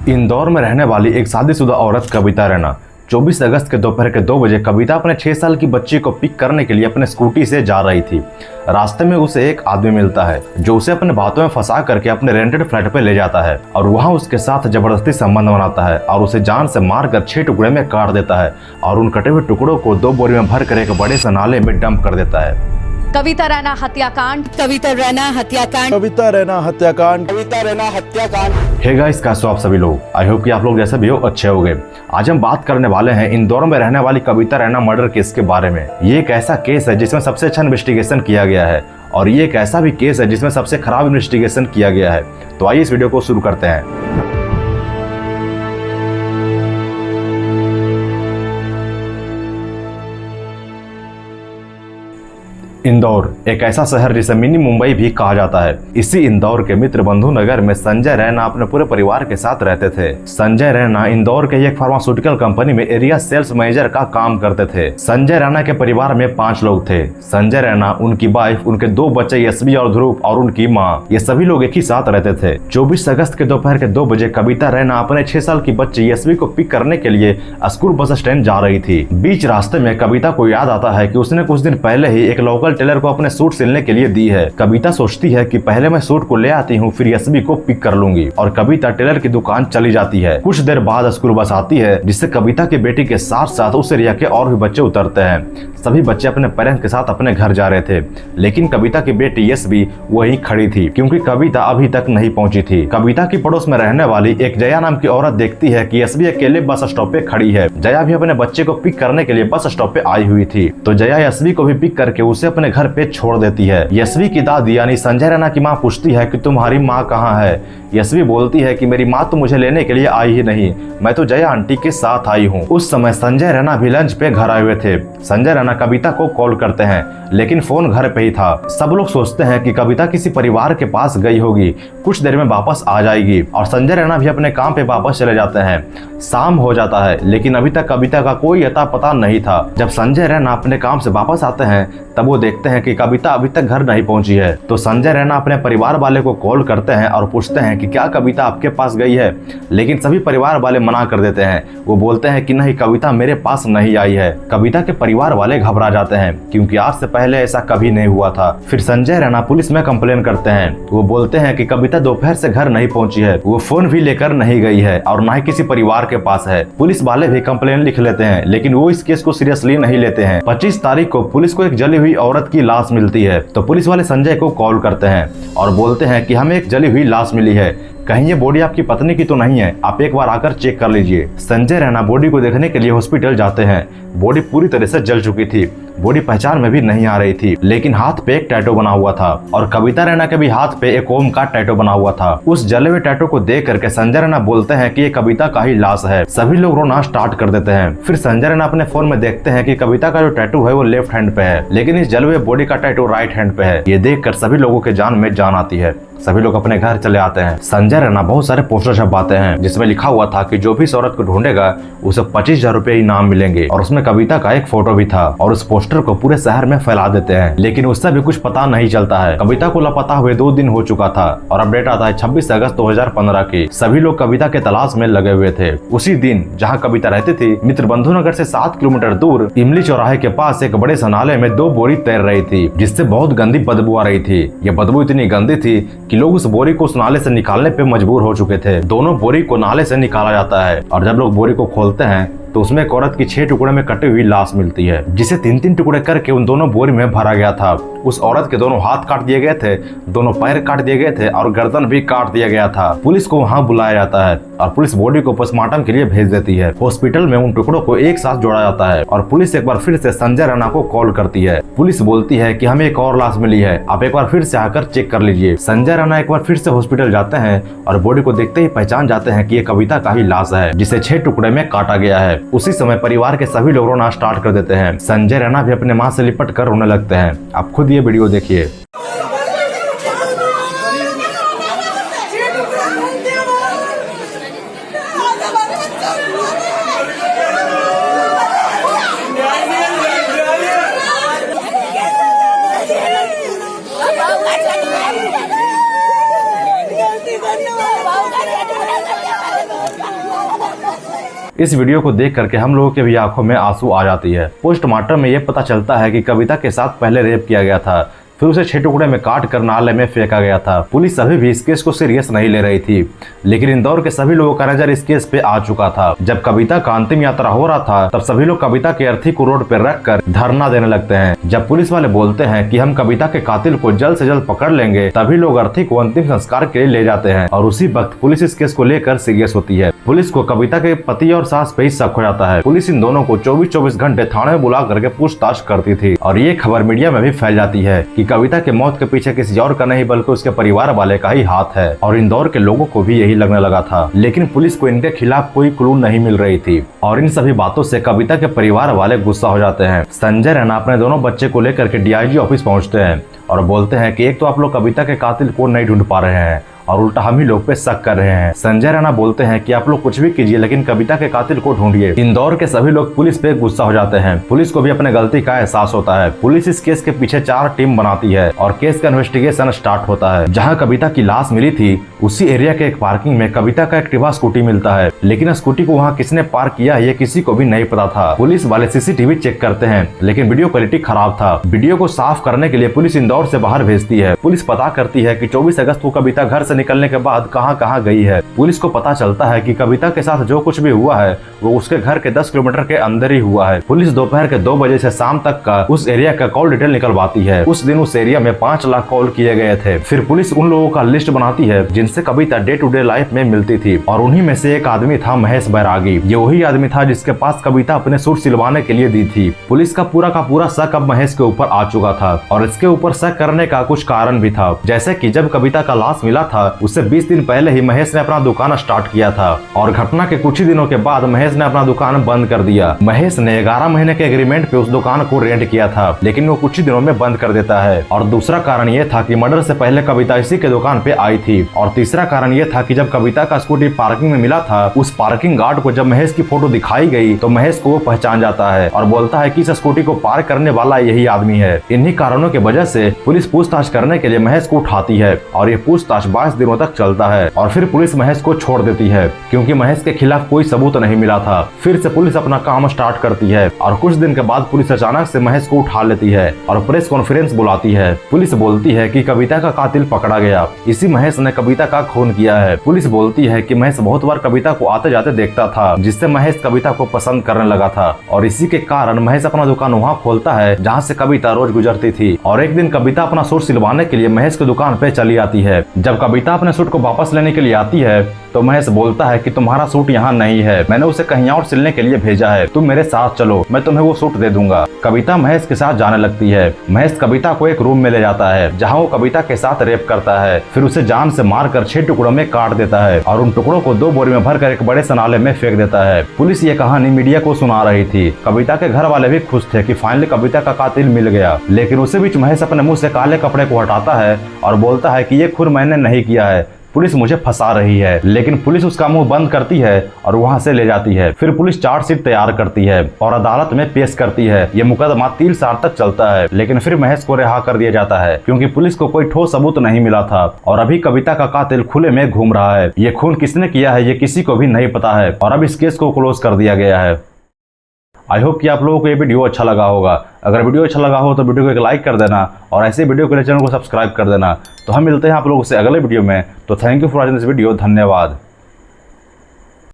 इंदौर में रहने वाली एक शादीशुदा औरत कविता रैना 24 अगस्त के दोपहर के 2 बजे कविता अपने 6 साल की बच्ची को पिक करने के लिए अपने स्कूटी से जा रही थी। रास्ते में उसे एक आदमी मिलता है जो उसे अपने बातों में फंसा करके अपने रेंटेड फ्लैट पे ले जाता है और वहाँ उसके साथ जबरदस्ती संबंध बनाता है और उसे जान से मारकर 6 टुकड़े में काट देता है और उन कटे हुए टुकड़ों को 2 बोरी में भर कर एक बड़े से नाले में डंप कर देता है। कविता रैना हत्याकांड, कविता रैना हत्याकांड, कविता रैना हत्याकांड, कविता रैना हत्याकांड। हे गाइस, कैसे हो आप सभी लोग। आई होप कि आप लोग जैसे भी हो अच्छे होंगे। आज हम बात करने वाले हैं इंदौर में रहने वाली कविता रैना मर्डर केस के बारे में। ये एक ऐसा केस है जिसमें सबसे अच्छा इन्वेस्टिगेशन किया गया है और ये एक ऐसा भी केस है जिसमें सबसे खराब इन्वेस्टिगेशन किया गया है। तो आइए इस वीडियो को शुरू करते हैं। इंदौर एक ऐसा शहर जिसे मिनी मुंबई भी कहा जाता है। इसी इंदौर के मित्र बंधु नगर में संजय रैना अपने पूरे परिवार के साथ रहते थे। संजय रैना इंदौर के एक फार्मास्यूटिकल कंपनी में एरिया सेल्स मैनेजर का काम करते थे। संजय रैना के परिवार में 5 लोग थे। संजय रैना, उनकी वाइफ, उनके 2 बच्चे यशवी और ध्रुव और उनकी माँ, ये सभी लोग एक ही साथ रहते थे। 24 अगस्त के दोपहर के 2 बजे कविता रैना अपने 6 साल की बच्ची यशवी को पिक करने के लिए स्कूल बस स्टैंड जा रही थी। बीच रास्ते में कविता को याद आता है कि उसने कुछ दिन पहले ही एक लोकल टेलर को अपने सूट सिलने के लिए दी है। कविता सोचती है कि पहले मैं सूट को ले आती हूँ, फिर यशवी को पिक कर लूंगी और कविता टेलर की दुकान चली जाती है। कुछ देर बाद स्कूल बस आती है जिससे कविता के बेटी के साथ साथ उस एरिया के और भी बच्चे उतरते हैं। सभी बच्चे अपने पेरेंट्स के साथ अपने घर जा रहे थे, लेकिन कविता की बेटी यशवी वहीं खड़ी थी क्योंकि कविता अभी तक नहीं पहुंची थी। कविता की पड़ोस में रहने वाली एक जया नाम की औरत देखती है कि यशवी अकेले बस स्टॉप पे खड़ी है। जया भी अपने बच्चे को पिक करने के लिए बस स्टॉप पे आई हुई थी, तो जया यशवी को भी पिक करके उसे अपने घर पे छोड़ देती है। यशवी की दादी यानी संजय रैना की माँ पूछती है कि तुम्हारी माँ कहाँ है। यशवी बोलती है कि मेरी माँ तो मुझे लेने के लिए आई ही नहीं, मैं तो जया आंटी के साथ आई हूँ। उस समय संजय रैना भी लंच पे घर आए हुए थे। संजय रैना कविता को कॉल करते हैं, लेकिन फोन घर पे ही था। सब लोग सोचते हैं कि कविता किसी परिवार के पास गई होगी, कुछ देर में वापस आ जाएगी और संजय रैना भी अपने काम पे वापस चले जाते हैं। शाम हो जाता है, लेकिन अभी तक कविता का कोई अता पता नहीं था। जब संजय रैना अपने काम से वापस आते हैं तब वो देखते हैं कि कविता अभी तक घर नहीं पहुंची है। तो संजय रैना अपने परिवार वाले को कॉल करते हैं और पूछते हैं कि क्या कविता आपके पास गई है, लेकिन सभी परिवार वाले मना कर देते हैं। वो बोलते हैं कि नहीं, कविता मेरे पास नहीं आई है। कविता के परिवार वाले घबरा जाते हैं क्योंकि आज से पहले ऐसा कभी नहीं हुआ था। फिर संजय रैना पुलिस में कंप्लेन करते हैं। वो बोलते हैं कि कविता दोपहर से घर नहीं पहुंची है, वो फोन भी लेकर नहीं गई है और न ही किसी परिवार के पास है। पुलिस वाले भी कंप्लेन लिख लेते हैं, लेकिन वो इस केस को सीरियसली नहीं लेते हैं। 25 तारीख को पुलिस को एक जली हुई औरत की लाश मिलती है, तो पुलिस वाले संजय को कॉल करते हैं और बोलते हैं कि हमें एक जली हुई लाश मिली है, कहीं ये बॉडी आपकी पत्नी की तो नहीं है, आप एक बार आकर चेक कर लीजिए। संजय रैना बॉडी को देखने के लिए हॉस्पिटल जाते हैं। बॉडी पूरी तरह से जल चुकी थी, बॉडी पहचान में भी नहीं आ रही थी, लेकिन हाथ पे एक टैटू बना हुआ था और कविता रैना के भी हाथ पे एक ओम का टैटू बना हुआ था। उस जले हुए टैटू को देख करके संजय रैना बोलते हैं कि ये कविता का ही लाश है। सभी लोग रोना स्टार्ट कर देते हैं। फिर संजय रैना अपने फोन में देखते हैं कि कविता का जो टैटू है वो लेफ्ट हैंड पे है, लेकिन इस जले हुए बॉडी का टैटू राइट हैंड पे है। ये देख कर सभी लोगों के जान में जान आती है। सभी लोग अपने घर चले आते हैं। संजय रैना बहुत सारे पोस्टर छपवाते हैं जिसमें लिखा हुआ था कि जो भी इस औरत को ढूंढेगा उसे 25,000 रुपए इनाम मिलेंगे और उसमें कविता का एक फोटो भी था और उस पोस्टर को पूरे शहर में फैला देते हैं, लेकिन उससे भी कुछ पता नहीं चलता है। कविता को लापता हुए 2 दिन हो चुका था और अपडेट आता है 26 अगस्त 2015 की। सभी लोग कविता के तलाश में लगे हुए थे। उसी दिन जहाँ कविता रहती थी, मित्र बंधु नगर से 7 किलोमीटर दूर इमली चौराहे के पास एक बड़े से नाले में 2 बोरी तैर रही थी जिससे बहुत गंदी बदबू आ रही थी। यह बदबू इतनी गंदी थी कि लोग उस बोरी को उस नाले से निकालने पे मजबूर हो चुके थे। दोनों बोरी को नाले से निकाला जाता है और जब लोग बोरी को खोलते हैं तो उसमें एक औरत की 6 टुकड़े में कटी हुई लाश मिलती है, जिसे 3-3 टुकड़े करके उन दोनों बोरी में भरा गया था। उस औरत के दोनों हाथ काट दिए गए थे, दोनों पैर काट दिए गए थे और गर्दन भी काट दिया गया था। पुलिस को वहां बुलाया जाता है और पुलिस बॉडी को पोस्टमार्टम के लिए भेज देती है। हॉस्पिटल में उन टुकड़ों को एक साथ जोड़ा जाता है और पुलिस एक बार फिर से संजय रैना को कॉल करती है। पुलिस बोलती है कि हमें एक और लाश मिली है, आप एक बार फिर से आकर चेक कर लीजिए। संजय रैना एक बार फिर से हॉस्पिटल जाते हैं और बॉडी को देखते ही पहचान जाते हैं कि ये कविता का ही लाश है जिसे 6 टुकड़े में काटा गया है। उसी समय परिवार के सभी लोग रोना स्टार्ट कर देते हैं। संजय रैना भी अपने मां से लिपट कर रोने लगते हैं। आप खुद ये वीडियो देखिए। इस वीडियो को देख करके हम लोगों के भी आंखों में आंसू आ जाती है। पोस्टमार्टम में ये पता चलता है कि कविता के साथ पहले रेप किया गया था, फिर उसे 6 टुकड़े में काट कर नाले में फेंका गया था। पुलिस अभी भी इस केस को सीरियस नहीं ले रही थी, लेकिन इंदौर के सभी लोगों का नजर इस केस पे आ चुका था। जब कविता का अंतिम यात्रा हो रहा था तब सभी लोग कविता के अर्थी को रोड पर रख कर धरना देने लगते हैं। जब पुलिस वाले बोलते हैं कि हम कविता के कातिल को जल्द से जल्द पकड़ लेंगे, तभी लोग अर्थी को अंतिम संस्कार के लिए ले जाते हैं और उसी वक्त पुलिस इस केस को लेकर सीरियस होती है। पुलिस को कविता के पति और सास पे ही शक हो जाता है। पुलिस इन दोनों को 24-24 घंटे थाने में बुला करके पूछताछ करती थी और ये खबर मीडिया में भी फैल जाती है कि कविता के मौत के पीछे किसी और का नहीं बल्कि उसके परिवार वाले का ही हाथ है। और इंदौर के लोगों को भी यही लगने लगा था, लेकिन पुलिस को इनके खिलाफ कोई क्लू नहीं मिल रही थी और इन सभी बातों से कविता के परिवार वाले गुस्सा हो जाते हैं। संजय रैना अपने दोनों बच्चे को लेकर के डीआईजी ऑफिस पहुंचते हैं और बोलते हैं कि एक तो आप लोग कविता के कातिल को नहीं ढूंढ पा रहे हैं और उल्टा हम ही लोग पे शक कर रहे हैं। संजय रैना बोलते हैं कि आप लोग कुछ भी कीजिए लेकिन कविता के कातिल को ढूंढिए। इंदौर के सभी लोग पुलिस पे गुस्सा हो जाते हैं। पुलिस को भी अपने गलती का एहसास होता है। पुलिस इस केस के पीछे 4 टीम बनाती है और केस का इन्वेस्टिगेशन स्टार्ट होता है। जहां कविता की लाश मिली थी उसी एरिया के एक पार्किंग में कविता का एक्टिवा स्कूटी मिलता है, लेकिन स्कूटी को वहाँ किसने पार्क किया ये किसी को भी नहीं पता था। पुलिस वाले सीसीटीवी चेक करते हैं लेकिन वीडियो क्वालिटी खराब था। वीडियो को साफ करने के लिए पुलिस इंदौर से बाहर भेजती है। पुलिस पता करती है कि 24 अगस्त को कविता घर से निकलने के बाद कहां गई है। पुलिस को पता चलता है कि कविता के साथ जो कुछ भी हुआ है वो उसके घर के 10 किलोमीटर के अंदर ही हुआ है। पुलिस दोपहर के 2 बजे से शाम तक का उस एरिया का कॉल डिटेल निकलवाती है। उस दिन उस एरिया में 5 लाख कॉल किए गए थे। फिर पुलिस उन लोगों का लिस्ट बनाती है जिनसे कविता डे टू डे लाइफ में मिलती थी और उन्हीं में से एक आदमी था महेश बैरागी। ये वही आदमी था जिसके पास कविता अपने सूट सिलवाने के लिए दी थी। पुलिस का पूरा शक अब महेश के ऊपर आ चुका था और इसके ऊपर शक करने का कुछ कारण भी था। जैसे कि जब कविता का लाश मिला था उससे 20 दिन पहले ही महेश ने अपना दुकान स्टार्ट किया था और घटना के कुछ ही दिनों के बाद महेश ने अपना दुकान बंद कर दिया। महेश ने 11 महीने के एग्रीमेंट पे उस दुकान को रेंट किया था, लेकिन वो कुछ ही दिनों में बंद कर देता है। और दूसरा कारण ये था कि मर्डर से पहले कविता इसी के दुकान पे आई थी। और तीसरा कारण ये था कि जब कविता का स्कूटी पार्किंग में मिला था उस पार्किंग गार्ड को जब महेश की फोटो दिखाई गई तो महेश को वो पहचान जाता है और बोलता है कि इस स्कूटी को पार्क करने वाला यही आदमी है। इन्हीं कारणों की वजह से पुलिस पूछताछ करने के लिए महेश को उठाती है और ये पूछताछ 22 दिनों तक चलता है और फिर पुलिस महेश को छोड़ देती है क्योंकि महेश के खिलाफ कोई सबूत नहीं मिला था। फिर से पुलिस अपना काम स्टार्ट करती है और कुछ दिन के बाद पुलिस अचानक से महेश को उठा लेती है और प्रेस कॉन्फ्रेंस बुलाती है। पुलिस बोलती है कि कविता का कातिल पकड़ा गया, इसी महेश ने कविता का खून किया है। पुलिस बोलती है कि महेश बहुत बार कविता को आते जाते देखता था, जिससे महेश कविता को पसंद करने लगा था और इसी के कारण महेश अपना दुकान वहाँ खोलता है जहाँ से कविता रोज गुजरती थी। और एक दिन कविता अपना सूट सिलवाने के लिए महेश की दुकान पे चली आती है। जब कविता अपने सूट को वापस लेने के लिए आती है तो महेश बोलता है कि तुम्हारा सूट यहाँ नहीं है, मैंने उसे कहीं और सिलने के लिए भेजा है, तुम मेरे साथ चलो, मैं तुम्हें वो सूट दे दूंगा। कविता महेश के साथ जाने लगती है। महेश कविता को एक रूम में ले जाता है जहाँ वो कविता के साथ रेप करता है, फिर उसे जान से मारकर 6 टुकड़ों में काट देता है और उन टुकड़ों को 2 बोरी में भरकर एक बड़े से नाले में फेंक देता है। पुलिस ये कहानी मीडिया को सुना रही थी। कविता के घर वाले भी खुश थे कि फाइनली कविता का कातिल मिल गया, लेकिन उसी बीच महेश अपने मुंह से काले कपड़े को हटाता है और बोलता है कि ये खून मैंने नहीं किया है, पुलिस मुझे फंसा रही है। लेकिन पुलिस उसका मुंह बंद करती है और वहां से ले जाती है। फिर पुलिस चार्जशीट तैयार करती है और अदालत में पेश करती है। ये मुकदमा 3 साल तक चलता है, लेकिन फिर महेश को रिहा कर दिया जाता है क्योंकि पुलिस को कोई ठोस सबूत नहीं मिला था और अभी कविता का कातिल खुले में घूम रहा है। ये खून किसने किया है ये किसी को भी नहीं पता है और अब इस केस को क्लोज कर दिया गया है। आई होप कि आप लोगों को ये वीडियो अच्छा लगा होगा। अगर वीडियो अच्छा लगा हो तो वीडियो को एक लाइक कर देना और ऐसे वीडियो के लिए चैनल को सब्सक्राइब कर देना। तो हम मिलते हैं आप लोगों से अगले वीडियो में। तो thank you for watching this video. धन्यवाद।